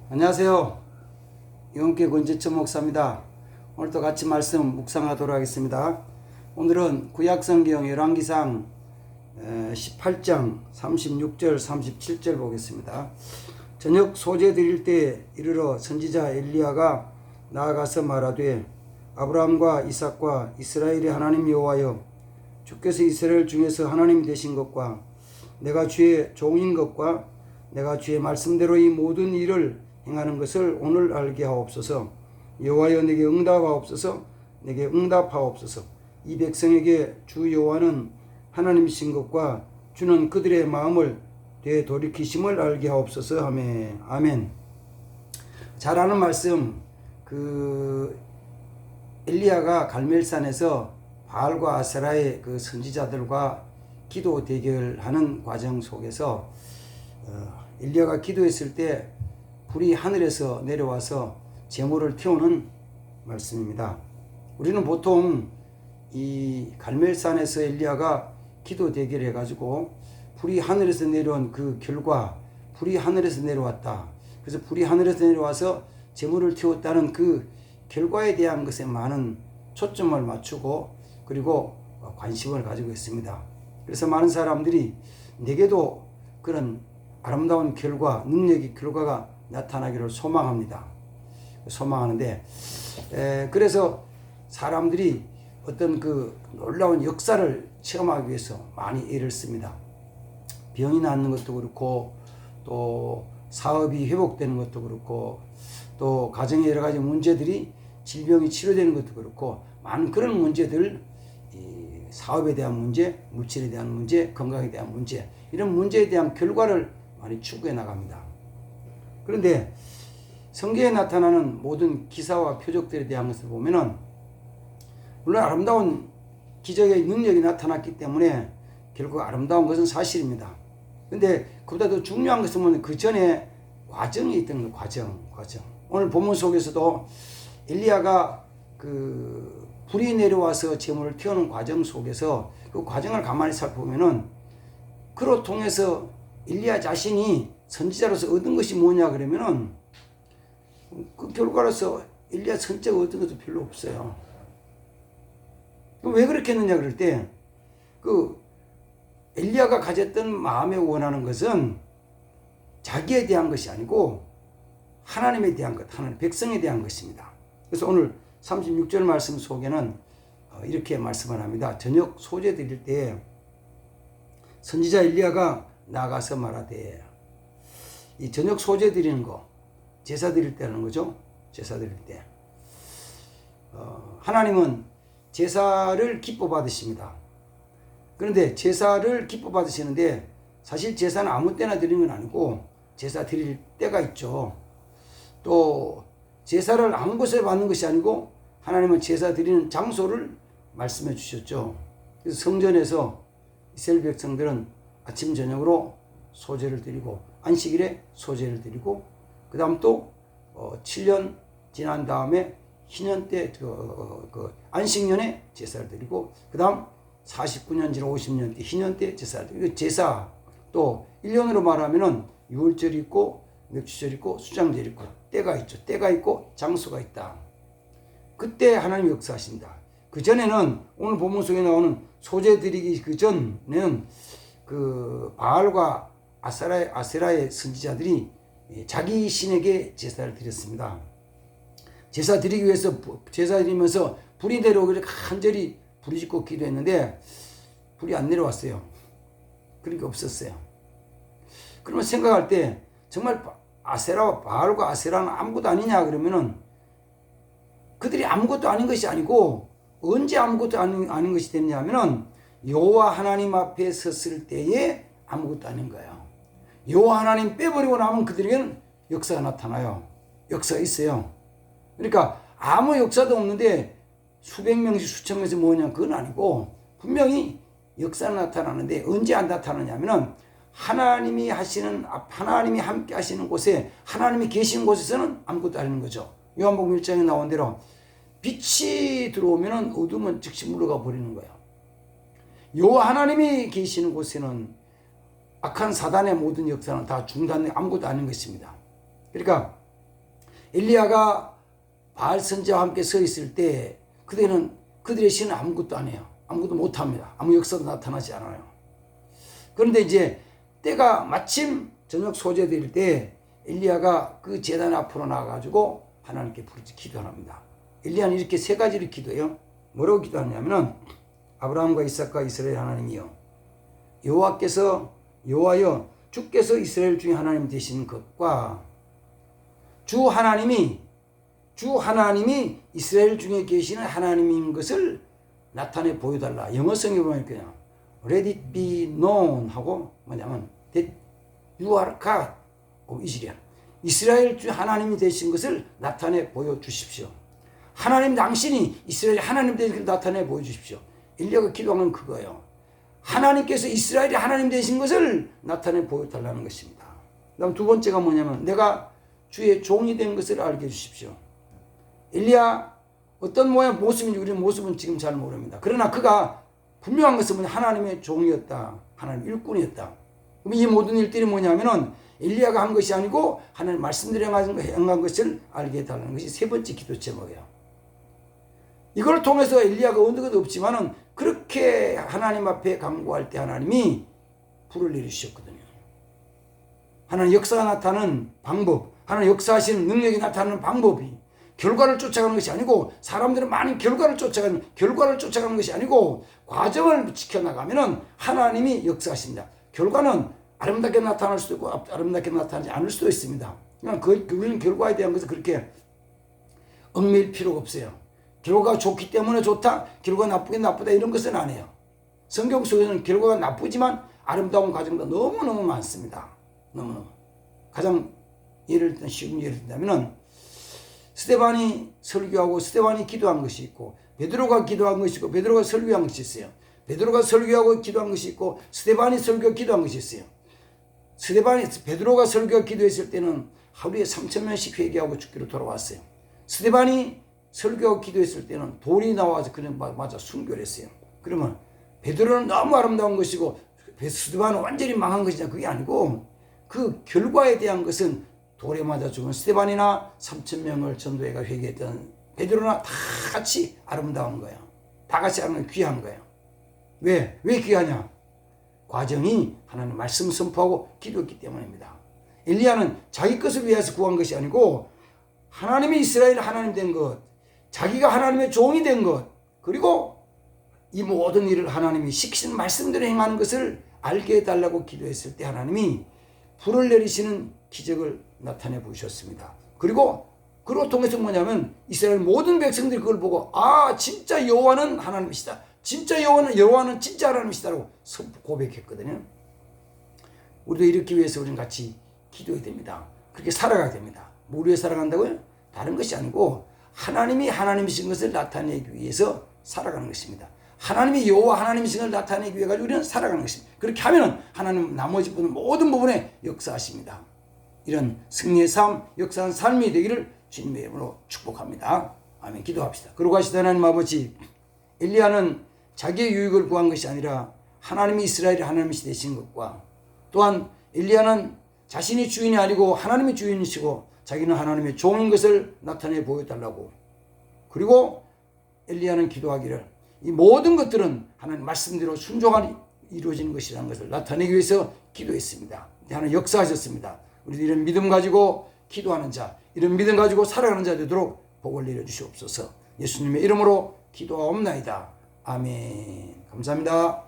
안녕하세요. 영계 권지천 목사입니다. 오늘도 같이 말씀 묵상하도록 하겠습니다. 오늘은 구약성경 열왕기상 18장 36절 37절 보겠습니다. 저녁 소재 드릴 때 이르러 선지자 엘리야가 나아가서 말하되 아브라함과 이삭과 이스라엘의 하나님 여호와여, 주께서 이스라엘 중에서 하나님이 되신 것과 내가 주의 종인 것과 내가 주의 말씀대로 이 모든 일을 행하는 것을 오늘 알게 하옵소서. 여호와여, 내게 응답하옵소서. 내게 응답하옵소서. 이 백성에게 주 여호와는 하나님이신 것과 주는 그들의 마음을 되돌이키심을 알게 하옵소서 하매. 아멘. 잘 아는 말씀, 엘리야가 갈멜산에서 바알과 아세라의 그 선지자들과 기도 대결하는 과정 속에서 엘리야가 기도했을 때 불이 하늘에서 내려와서 제물을 태우는 말씀입니다. 우리는 보통 이 갈멜산에서 엘리야가 기도 대결해 가지고 불이 하늘에서 내려온 그 결과, 불이 하늘에서 내려왔다, 그래서 불이 하늘에서 내려와서 제물을 태웠다는 그 결과에 대한 것에 많은 초점을 맞추고 그리고 관심을 가지고 있습니다. 그래서 많은 사람들이 내게도 그런 아름다운 결과, 능력의 결과가 나타나기를 소망합니다. 소망하는데, 그래서 사람들이 어떤 그 놀라운 역사를 체험하기 위해서 많이 애를 씁니다. 병이 낫는 것도 그렇고, 또 사업이 회복되는 것도 그렇고, 또 가정의 여러 가지 문제들이 질병이 치료되는 것도 그렇고, 많은 그런 문제들, 사업에 대한 문제, 물질에 대한 문제, 건강에 대한 문제, 이런 문제에 대한 결과를 많이 추구해 나갑니다. 그런데 성경에 나타나는 모든 기사와 표적들에 대한 것을 보면은 물론 아름다운 기적의 능력이 나타났기 때문에 결국 아름다운 것은 사실입니다. 근데 그보다 더 중요한 것은 뭐냐면 그 전에 과정이 있던 거예요. 과정. 오늘 본문 속에서도 엘리야가 그 불이 내려와서 제물을 태우는 과정 속에서 그 과정을 가만히 살펴보면은 그로 통해서 엘리야 자신이 선지자로서 얻은 것이 뭐냐 그러면은 그 결과로서 엘리야 선지자가 얻은 것도 별로 없어요. 왜 그렇게 했느냐 그럴 때 그 엘리야가 가졌던 마음에 원하는 것은 자기에 대한 것이 아니고 하나님에 대한 것, 하나님 백성에 대한 것입니다. 그래서 오늘 36절 말씀 속에는 이렇게 말씀을 합니다. 저녁 소재 드릴 때 선지자 엘리야가 나가서 말하되, 이 저녁 소재 드리는 거, 제사 드릴 때라는 거죠. 제사 드릴 때 하나님은 제사를 기뻐 받으십니다. 그런데 제사를 기뻐 받으시는데 사실 제사는 아무 때나 드리는 건 아니고 제사 드릴 때가 있죠. 또 제사를 아무 곳에 받는 것이 아니고 하나님은 제사 드리는 장소를 말씀해 주셨죠. 그래서 성전에서 이스라엘 백성들은 아침 저녁으로 소제를 드리고 안식일에 소제를 드리고 그 다음 또 7년 지난 다음에 희년 때 안식년에 제사를 드리고 그 다음 49년 지나 50년 때 희년 때 제사를 드리고, 제사 또 1년으로 말하면은 유월절이 있고 맥주절이 있고 수장절이 있고 때가 있죠. 때가 있고 장소가 있다. 그때 하나님이 역사하신다. 그 전에는 오늘 본문 속에 나오는 소제 드리기 그 전에는 그 바알과 아세라의 선지자들이 자기 신에게 제사를 드렸습니다. 제사 드리기 위해서 제사 드리면서 불이 내려오기를 간절히 부르짖고 기도했는데 불이 안 내려왔어요. 그러니까 없었어요. 그러면 생각할 때 정말 바알과 아세라는 아무것도 아니냐 그러면은 그들이 아무것도 아닌 것이 아니고 언제 아무것도 아닌 것이 됐냐 하면은 여호와 하나님 앞에 섰을 때에 아무것도 아닌 거예요. 여호와 하나님 빼버리고 나면 그들에게는 역사가 나타나요. 역사가 있어요. 그러니까 아무 역사도 없는데 수백 명씩 수천 명씩 뭐냐 그건 아니고 분명히 역사는 나타나는데 언제 안 나타나냐면은 하나님이 함께 하시는 곳에, 하나님이 계시는 곳에서는 아무것도 아닌 거죠. 요한복음 1장에 나온 대로 빛이 들어오면은 어둠은 즉시 물러가 버리는 거예요. 여호와 하나님이 계시는 곳에는 악한 사단의 모든 역사는 다 중단돼 아무것도 아닌 것입니다. 그러니까 엘리야가 바알 선지자와 함께 서 있을 때 그들의 신은 아무것도 안 해요. 아무것도 못합니다. 아무 역사도 나타나지 않아요. 그런데 이제 때가 마침 저녁 소재될 때 엘리야가 그 제단 앞으로 나가가지고 하나님께 부르짖 기도합니다. 엘리야는 이렇게 세 가지를 기도해요. 뭐라고 기도하냐면은 아브라함과 이삭과 이스라엘 하나님이여 여호와여 주께서 이스라엘 중에 하나님 되신 것과 주 하나님이 이스라엘 중에 계시는 하나님인 것을 나타내 보여달라. 영어성에 보면 그냥 Let it be known 하고 뭐냐면 that you are God of Israel. 이스라엘 중 하나님이 되신 것을 나타내 보여주십시오. 하나님 당신이 이스라엘 하나님 되신 것을 나타내 보여주십시오. 엘리야가 기도한 건 그거예요. 하나님께서 이스라엘이 하나님 되신 것을 나타내 보여달라는 것입니다. 그다음 두 번째가 뭐냐면 내가 주의 종이 된 것을 알게 해주십시오. 엘리야 어떤 모양 모습인지 우리는 모습은 지금 잘 모릅니다. 그러나 그가 분명한 것은 하나님의 종이었다. 하나님 일꾼이었다. 그럼 이 모든 일들이 뭐냐면은 엘리야가 한 것이 아니고 하나님 말씀대로 행한 것을 알게 해달라는 것이 세 번째 기도 제목이에요. 이걸 통해서 엘리야가 얻는 것도 없지만은 그렇게 하나님 앞에 간구할 때 하나님이 불을 내리셨거든요. 하나님 역사가 나타나는 방법, 하나님 역사하시는 능력이 나타나는 방법이 결과를 쫓아가는 것이 아니고 사람들은 많은 결과를 쫓아가는 것이 아니고 과정을 지켜나가면은 하나님이 역사하신다. 결과는 아름답게 나타날 수도 있고 아름답게 나타나지 않을 수도 있습니다. 우리는 결과에 대한 것은 그렇게 얽매일 필요가 없어요. 결과가 좋기 때문에 좋다, 결과가 나쁘긴 나쁘다 이런 것은 아니에요. 성경 속에서는 결과가 나쁘지만 아름다운 과정도 너무너무 많습니다. 너무너무. 가장 쉬운 예를 든다면은 스데반이 설교하고 스데반이 기도한 것이 있고 베드로가 기도한 것이 있고 베드로가 설교한 것이 있어요. 베드로가 설교하고 기도한 것이 있고 스데반이 설교하고 기도한 것이 있어요. 베드로가 설교하고 기도했을 때는 하루에 3,000명씩 회개하고 죽기로 돌아왔어요. 스데반이 설교하고 기도했을 때는 돌이 나와서 그냥 맞아 순교를 했어요. 그러면 베드로는 너무 아름다운 것이고 스데반은 완전히 망한 것이냐 그게 아니고 그 결과에 대한 것은 돌에 맞아 죽은 스데반이나 3,000명을 전도해가 회개했던 베드로나 다 같이 아름다운 거예요. 다 같이 귀한 거예요. 왜 귀하냐? 과정이 하나님 말씀 선포하고 기도했기 때문입니다. 엘리야는 자기 것을 위해서 구한 것이 아니고 하나님이 이스라엘 하나님 된 것, 자기가 하나님의 종이 된 것, 그리고 이 모든 일을 하나님이 시키신 말씀대로 행하는 것을 알게 해달라고 기도했을 때 하나님이 불을 내리시는 기적을 나타내 보셨습니다. 그리고 그로 통해서 뭐냐면 이스라엘 모든 백성들이 그걸 보고 진짜 여호와는 하나님이시다. 진짜 여호와는 진짜 하나님이시다라고 고백했거든요. 우리도 이렇게 위해서 우리는 같이 기도해야 됩니다. 그렇게 살아가야 됩니다. 뭘 위해 살아간다고요? 다른 것이 아니고 하나님이 하나님이신 것을 나타내기 위해서 살아가는 것입니다. 하나님이 여호와 하나님이신 것을 나타내기 위해 가지고 우리는 살아가는 것입니다. 그렇게 하면은 하나님 나머지 모든 부분에 역사하십니다. 이런 승리의 삶, 역사한 삶이 되기를 주님의 이름으로 축복합니다. 아멘. 기도합시다. 그러고 하시다 하나님 아버지, 엘리야는 자기의 유익을 구한 것이 아니라 하나님이 이스라엘의 하나님이 되신 것과 또한 엘리야는 자신이 주인이 아니고 하나님이 주인이시고 자기는 하나님의 종인 것을 나타내 보여달라고, 그리고 엘리야는 기도하기를 이 모든 것들은 하나님 말씀대로 순종하니 이루어지는 것이라는 것을 나타내기 위해서 기도했습니다. 하나님 역사하셨습니다. 우리도 이런 믿음 가지고 기도하는 자, 이런 믿음 가지고 살아가는 자 되도록 복을 내려주시옵소서. 예수님의 이름으로 기도하옵나이다. 아멘. 감사합니다.